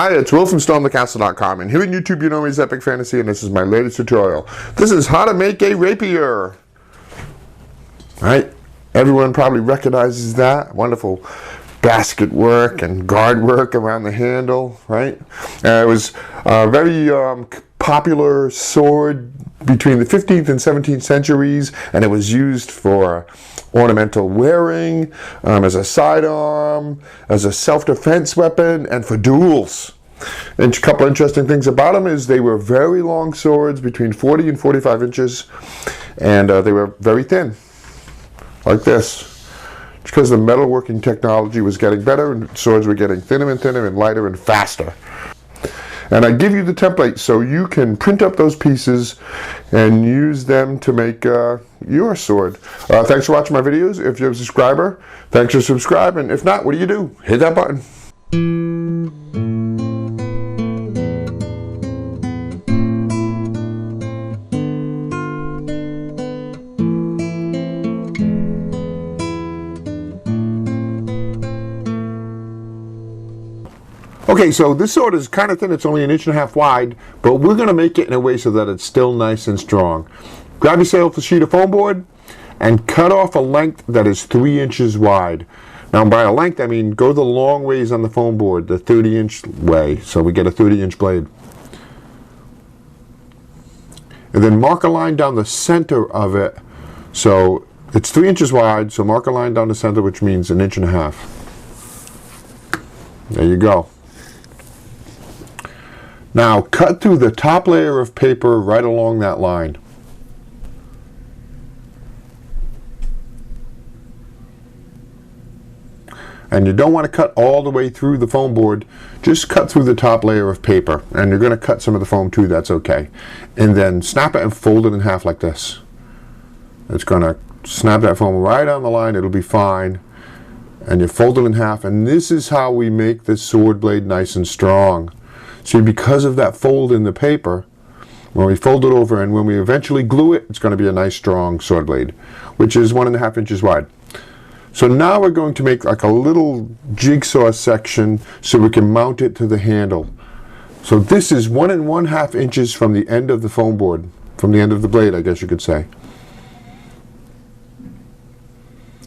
Hi, it's Will from StormTheCastle.com, and here on YouTube you know me as Epic Fantasy, and this is my latest tutorial. This is how to make a rapier. Alright, everyone probably recognizes that. Wonderful basket work and guard work around the handle, right? It was a very popular sword between the 15th and 17th centuries, and it was used for ornamental wearing, as a sidearm, as a self-defense weapon, and for duels. And a couple interesting things about them is they were very long swords, between 40 and 45 inches, and they were very thin, like this. It's because the metalworking technology was getting better, and swords were getting thinner and lighter and faster. And I give you the template so you can print up those pieces and use them to make your sword. Thanks for watching my videos. If you're a subscriber, thanks for subscribing. If not, what do? Hit that button. Okay, so this sword is kind of thin, it's only 1.5 inches wide, but we're going to make it in a way so that it's still nice and strong. Grab yourself a sheet of foam board and cut off a length that is 3 inches wide. Now by a length I mean go the long ways on the foam board, the 30-inch way, so we get a 30-inch blade. And then mark a line down the center of it, so it's 3 inches wide, so mark a line down the center, which means 1.5 inches. There you go. Now cut through the top layer of paper right along that line. And you don't want to cut all the way through the foam board, just cut through the top layer of paper. And you're going to cut some of the foam too, that's okay. And then snap it and fold it in half like this. It's going to snap that foam right on the line, it'll be fine. And you fold it in half, and this is how we make this sword blade nice and strong. See, because of that fold in the paper, when we fold it over and when we eventually glue it, it's going to be a nice strong sword blade, which is 1.5 inches wide. So now we're going to make like a little jigsaw section so we can mount it to the handle. So this is 1.5 inches from the end of the foam board, from the end of the blade, I guess you could say.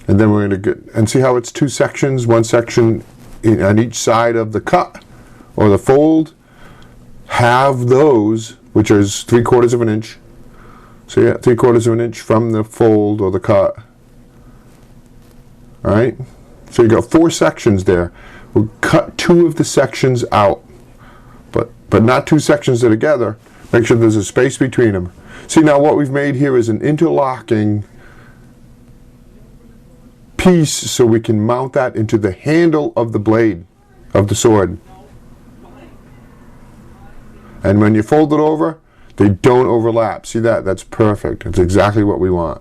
And then we're going to get, and see how it's 2 sections, one section on each side of the cut or the fold. Have those, which is 3/4 inch. So yeah, 3/4 inch from the fold or the cut. All right. So you got 4 sections there. We'll cut 2 of the sections out, but not 2 sections together. Make sure there's a space between them. See, now what we've made here is an interlocking piece, so we can mount that into the handle of the blade of the sword. And when you fold it over, they don't overlap. See that? That's perfect. That's exactly what we want.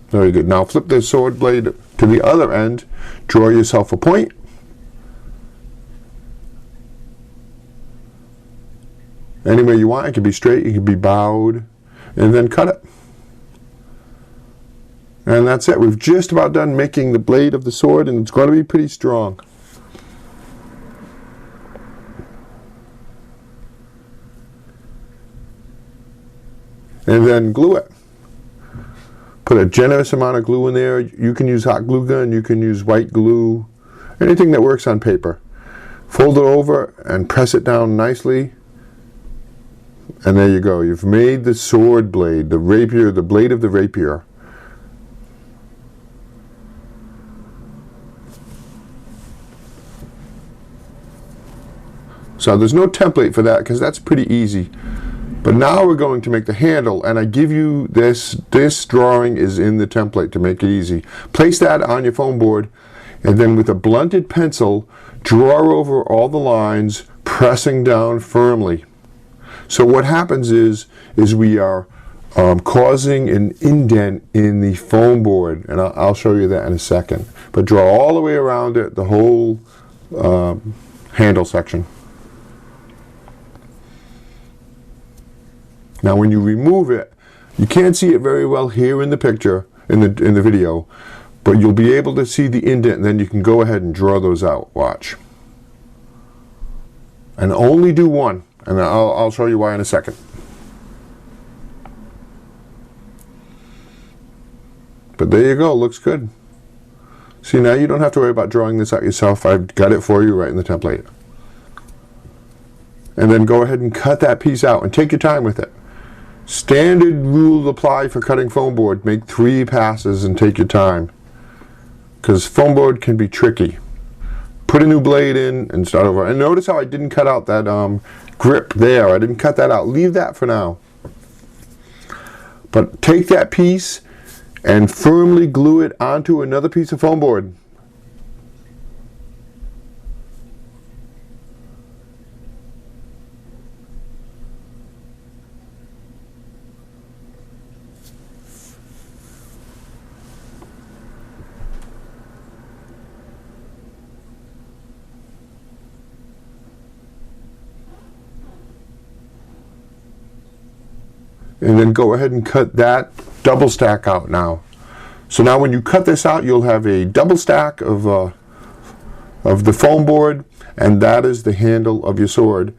Very good. Now flip the sword blade to the other end. Draw yourself a point. Anywhere you want. It can be straight, it can be bowed. And then cut it. And that's it. We've just about done making the blade of the sword, and it's going to be pretty strong. And then glue it. Put a generous amount of glue in there. You can use hot glue gun, you can use white glue, anything that works on paper. Fold it over and press it down nicely. And there you go. You've made the sword blade, the rapier, the blade of the rapier. So there's no template for that because that's pretty easy. But now we're going to make the handle, and I give you this drawing is in the template to make it easy. Place that on your foam board, and then with a blunted pencil, draw over all the lines, pressing down firmly. So what happens is we are causing an indent in the foam board, and I'll show you that in a second. But draw all the way around it, the whole handle section. Now when you remove it, you can't see it very well here in the picture, in the video, but you'll be able to see the indent, and then you can go ahead and draw those out. Watch. And only do one, and I'll show you why in a second. But there you go, looks good. See, now you don't have to worry about drawing this out yourself. I've got it for you right in the template. And then go ahead and cut that piece out and take your time with it. Standard rule apply for cutting foam board. Make 3 passes and take your time, because foam board can be tricky. Put a new blade in and start over. And notice how I didn't cut out that grip there. I didn't cut that out. Leave that for now. But take that piece and firmly glue it onto another piece of foam board. And then go ahead and cut that double stack out now. So now when you cut this out, you'll have a double stack of the foam board, and that is the handle of your sword.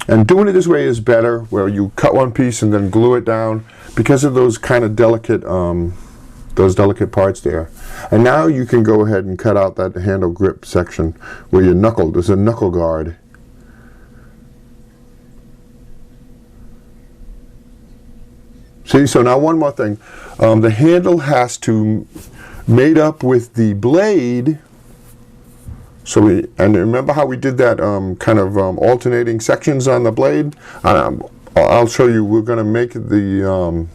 And doing it this way is better, where you cut one piece and then glue it down, because of those kind of delicate parts there. And now you can go ahead and cut out that handle grip section where your knuckle, there's a knuckle guard. See, so now one more thing. The handle has to mate up with the blade. So and remember how we did that kind of alternating sections on the blade? I'll show you. We're going to make the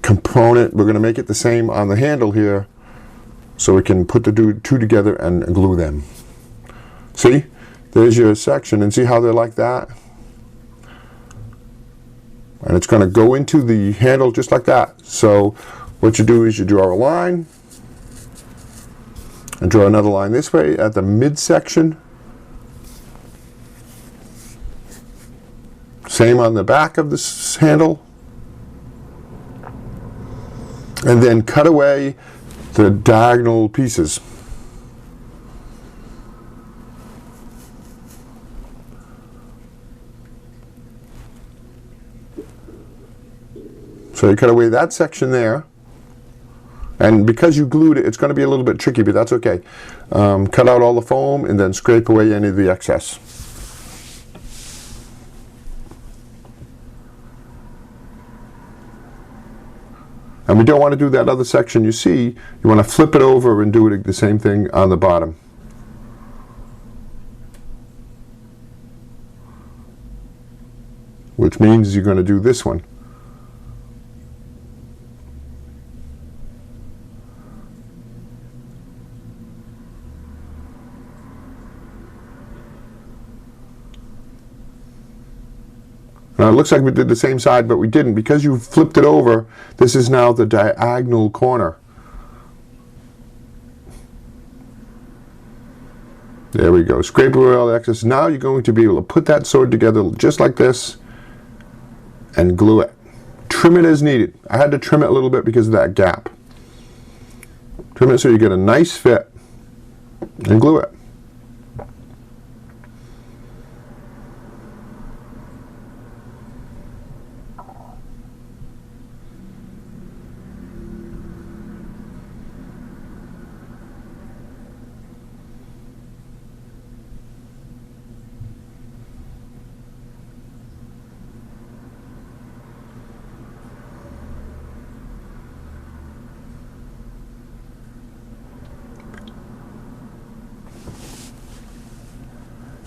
component, we're going to make it the same on the handle here, so we can put the two together and glue them. See, there's your section, and see how they're like that? And it's going to go into the handle just like that. So what you do is you draw a line and draw another line this way at the midsection. Same on the back of this handle. And then cut away the diagonal pieces. So you cut away that section there, and because you glued it, it's going to be a little bit tricky, but that's okay. Cut out all the foam and then scrape away any of the excess. And we don't want to do that other section you see. You want to flip it over and do it the same thing on the bottom. Which means you're going to do this one. Now it looks like we did the same side, but we didn't. Because you flipped it over, this is now the diagonal corner. There we go. Scrape away all the excess. Now you're going to be able to put that sword together just like this and glue it. Trim it as needed. I had to trim it a little bit because of that gap. Trim it so you get a nice fit and glue it.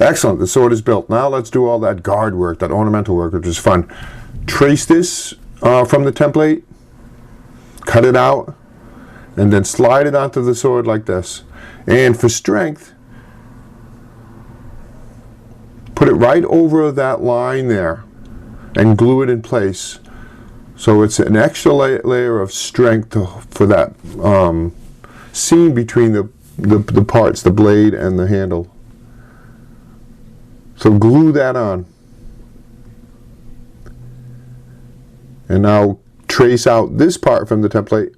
Excellent, the sword is built. Now let's do all that guard work, that ornamental work, which is fun. Trace this from the template, cut it out, and then slide it onto the sword like this. And for strength, put it right over that line there and glue it in place. So it's an extra layer of strength for that seam between the parts, the blade and the handle. So glue that on. And now trace out this part from the template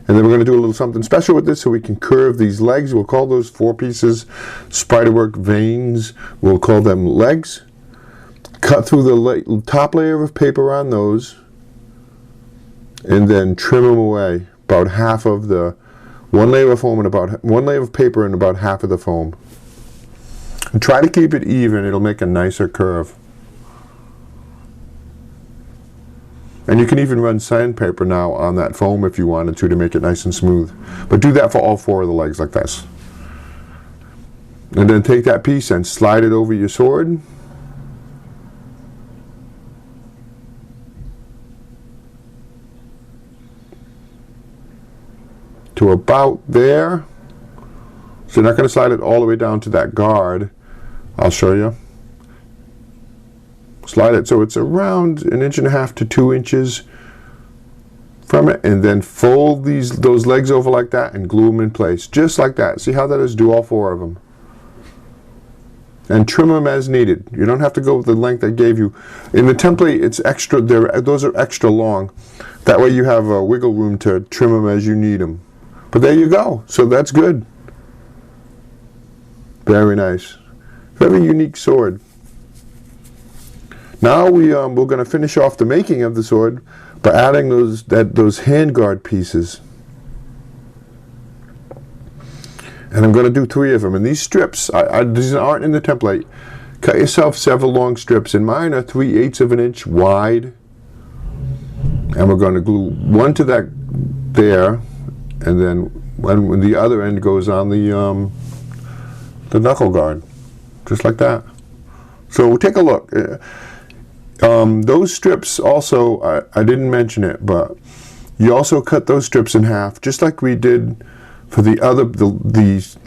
And then we're going to do a little something special with this so we can curve these legs. We'll call those 4 pieces spiderwork veins. We'll call them legs. Cut through the top layer of paper on those and then trim them away. About half of the, one layer of foam and about one layer of paper and about half of the foam. And try to keep it even, it'll make a nicer curve. And you can even run sandpaper now on that foam if you wanted to make it nice and smooth. But do that for all 4 of the legs like this. And then take that piece and slide it over your sword. To about there. So you're not going to slide it all the way down to that guard. I'll show you. Slide it so it's around 1.5 to 2 inches from it, and then fold those legs over like that and glue them in place, just like that. See how that is? Do all 4 of them. And trim them as needed. You don't have to go with the length I gave you. In the template, it's extra. Those are extra long. That way you have wiggle room to trim them as you need them. But there you go. So that's good. Very nice. Very unique sword. Now we're going to finish off the making of the sword by adding those handguard pieces. And I'm going to do 3 of them. And these strips, these aren't in the template. Cut yourself several long strips. And mine are 3/8 of an inch wide. And we're going to glue one to that there. And then when the other end goes on the knuckle guard. Just like that. So we'll take a look. Those strips also, I didn't mention it, but you also cut those strips in half, just like we did for the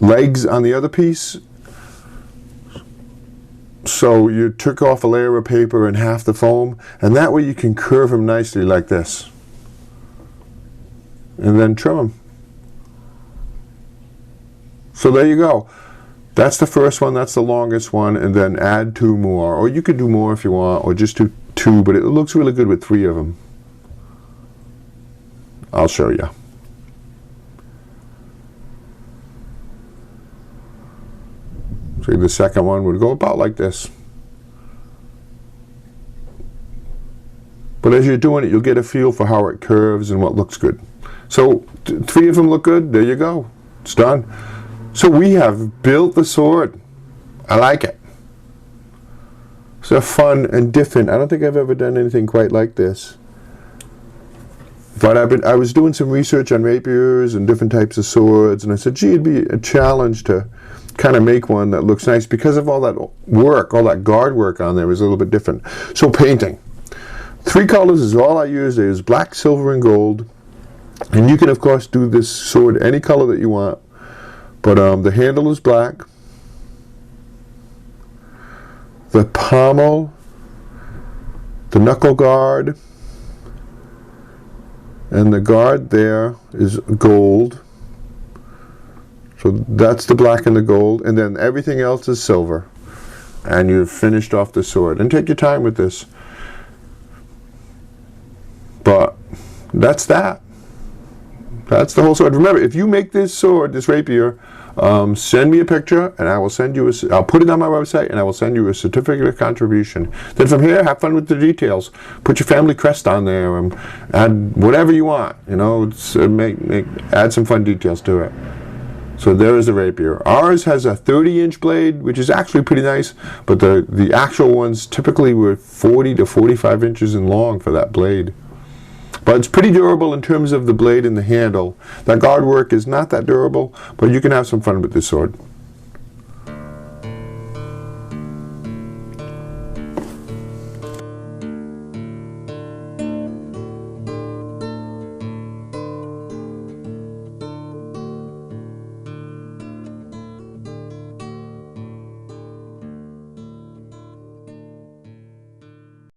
legs on the other piece. So you took off a layer of paper and half the foam, and that way you can curve them nicely like this. And then trim them. So there you go. That's the first one, that's the longest one, and then add 2 more. Or you could do more if you want, or just do 2, but it looks really good with 3 of them. I'll show you. See, the second one would go about like this. But as you're doing it, you'll get a feel for how it curves and what looks good. So 3 of them look good, there you go. It's done. So we have built the sword. I like it. So fun and different. I don't think I've ever done anything quite like this. But I was doing some research on rapiers and different types of swords, and I said, gee, it'd be a challenge to kind of make one that looks nice because of all that work, all that guard work on there is a little bit different. So painting. 3 colors is all I use. There's black, silver, and gold. And you can, of course, do this sword any color that you want. But the handle is black. The pommel, the knuckle guard, and the guard there is gold. So that's the black and the gold. And then everything else is silver. And you've finished off the sword. And take your time with this. But that's that. That's the whole sword. Remember, if you make this sword, this rapier, send me a picture, and I will send you I'll put it on my website, and I will send you a certificate of contribution. Then from here, have fun with the details. Put your family crest on there, and add whatever you want. You know, add some fun details to it. So there is the rapier. Ours has a 30-inch blade, which is actually pretty nice, but the actual ones typically were 40 to 45 inches in long for that blade. But it's pretty durable in terms of the blade and the handle. That guard work is not that durable, but you can have some fun with this sword.